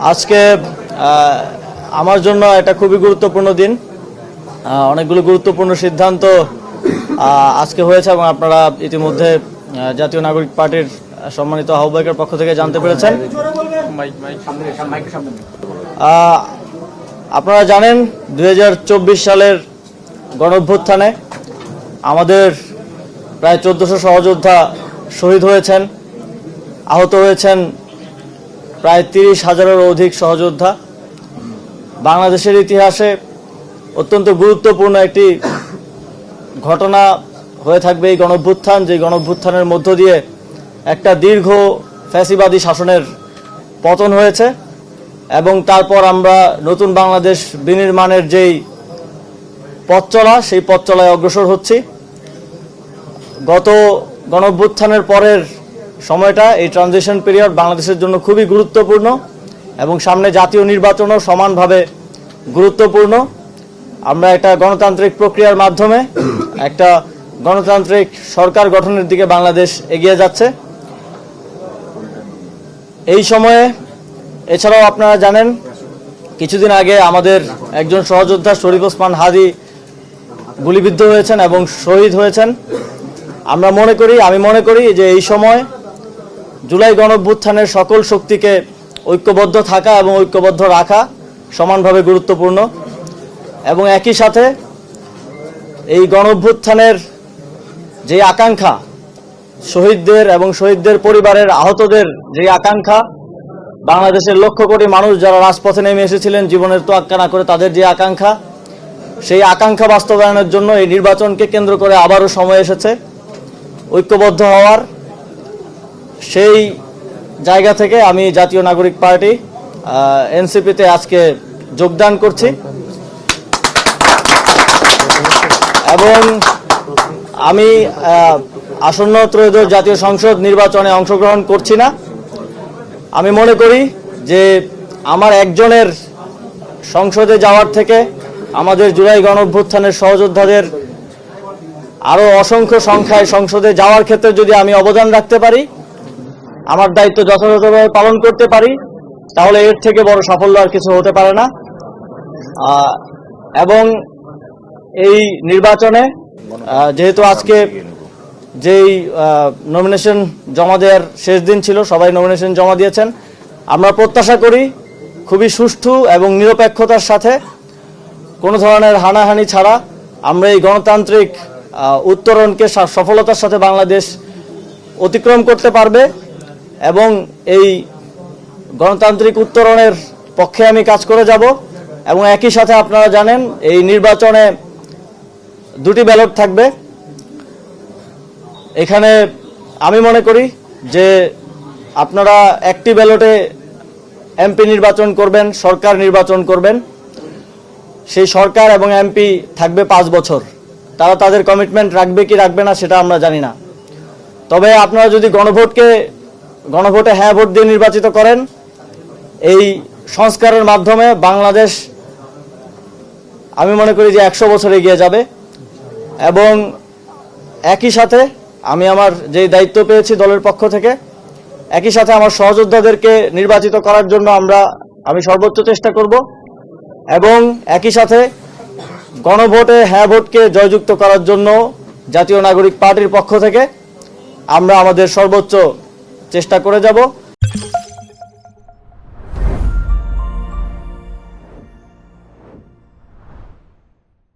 আজকে আমার জন্য এটা খুবই গুরুত্বপূর্ণ দিন। অনেকগুলো গুরুত্বপূর্ণ সিদ্ধান্ত আজকে হয়েছে এবং আপনারা ইতিমধ্যে জাতীয় নাগরিক পার্টির সম্মানিত আহ্বায়কের পক্ষ থেকে জানতে পেরেছেন। আপনারা জানেন 2024 সালের গণঅভ্যুত্থানে আমাদের প্রায় 1400 সহযোদ্ধা শহীদ হয়েছেন, আহত হয়েছেন প্রায় 30,000-এরও অধিক সহযোদ্ধা। বাংলাদেশের ইতিহাসে অত্যন্ত গুরুত্বপূর্ণ একটি ঘটনা হয়ে থাকবে এই গণঅভ্যুত্থান, যে গণঅভ্যুত্থানের মধ্য দিয়ে একটা দীর্ঘ ফ্যাসিবাদী শাসনের পতন হয়েছে এবং তারপর আমরা নতুন বাংলাদেশ বিনির্মাণের যেই পথ চলা, সেই পথ চলায় অগ্রসর হচ্ছি। গত গণঅভ্যুত্থানের পরের সময়টা, এই ট্রানজিশন পিরিয়ড বাংলাদেশের জন্য খুবই গুরুত্বপূর্ণ এবং সামনে জাতীয় নির্বাচনও সমানভাবে গুরুত্বপূর্ণ। আমরা একটা গণতান্ত্রিক প্রক্রিয়ার মাধ্যমে একটা গণতান্ত্রিক সরকার গঠনের দিকে বাংলাদেশ এগিয়ে যাচ্ছে। এই সময়ে এছাড়াও আপনারা জানেন কিছুদিন আগে আমাদের একজন সহযোদ্ধা শরীফ ওসমান হাদি গুলিবিদ্ধ হয়েছেন এবং শহীদ হয়েছেন। আমি মনে করি যে এই সময় জুলাই গণঅভ্যুত্থানের সকল শক্তিকে ঐক্যবদ্ধ থাকা এবং ঐক্যবদ্ধ রাখা সমানভাবে গুরুত্বপূর্ণ এবং একই সাথে এই গণঅভ্যুত্থানের যে আকাঙ্ক্ষা, শহীদদের এবং শহীদদের পরিবারের আহতদের যে আকাঙ্ক্ষা, বাংলাদেশের লক্ষ কোটি মানুষ যারা রাজপথে নেমে এসেছিলেন জীবনের তোয়াক্কা না করে, তাদের যে আকাঙ্ক্ষা, সেই আকাঙ্ক্ষা বাস্তবায়নের জন্য এই নির্বাচনকে কেন্দ্র করে আবারও সময় এসেছে ঐক্যবদ্ধ হওয়ার। সেই জায়গা থেকে আমি জাতীয় নাগরিক পার্টি এনসিপিতে আজকে যোগদান করছি এবং আমি আসন্ন ত্রয়োদশ জাতীয় সংসদ নির্বাচনে অংশগ্রহণ করছি না। আমি মনে করি যে আমার একজনের সংসদে যাওয়ার থেকে আমাদের জুলাই গণঅভ্যুত্থানের সহযোদ্ধাদের আরও অসংখ্য সংখ্যায় সংসদে যাওয়ার ক্ষেত্রে যদি আমি অবদান রাখতে পারি, আমার দায়িত্ব যথাযথভাবে পালন করতে পারি, তাহলে এর থেকে বড় সাফল্য আর কিছু হতে পারে না। এবং এই নির্বাচনে যেহেতু আজকে যেই নমিনেশন জমা দেওয়ার শেষ দিন ছিল, সবাই নমিনেশন জমা দিয়েছেন, আমরা প্রত্যাশা করি খুবই সুষ্ঠু এবং নিরপেক্ষতার সাথে, কোনো ধরনের হানাহানি ছাড়া আমরা এই গণতান্ত্রিক উত্তরণকে সফলতার সাথে বাংলাদেশ অতিক্রম করতে পারবে এবং এই গণতান্ত্রিক উত্তরণের পক্ষে আমি কাজ করে যাব। এবং একই সাথে আপনারা জানেন এই নির্বাচনে দুটি ব্যালট থাকবে। এখানে আমি মনে করি যে আপনারা একটি ব্যালটে এমপি নির্বাচন করবেন, সরকার নির্বাচন করবেন। সেই সরকার এবং এমপি থাকবে 5 বছর। তারা তাদের কমিটমেন্ট রাখবে কি রাখবে না সেটা আমরা জানি না। তবে আপনারা যদি গণভোটে হ্যাঁ ভোট দিয়ে নির্বাচিত করেন, এই সংস্কারের মাধ্যমে বাংলাদেশ আমি মনে করি যে 100 বছর এগিয়ে যাবে। এবং একই সাথে আমি আমার যেই দায়িত্ব পেয়েছি দলের পক্ষ থেকে, একই সাথে আমার সহযোদ্ধাদেরকে নির্বাচিত করার জন্য আমি সর্বোচ্চ চেষ্টা করব এবং একই সাথে গণভোটে হ্যাঁ ভোটকে জয়যুক্ত করার জন্য জাতীয় নাগরিক পার্টির পক্ষ থেকে আমরা আমাদের সর্বোচ্চ চেষ্টা করে যাব।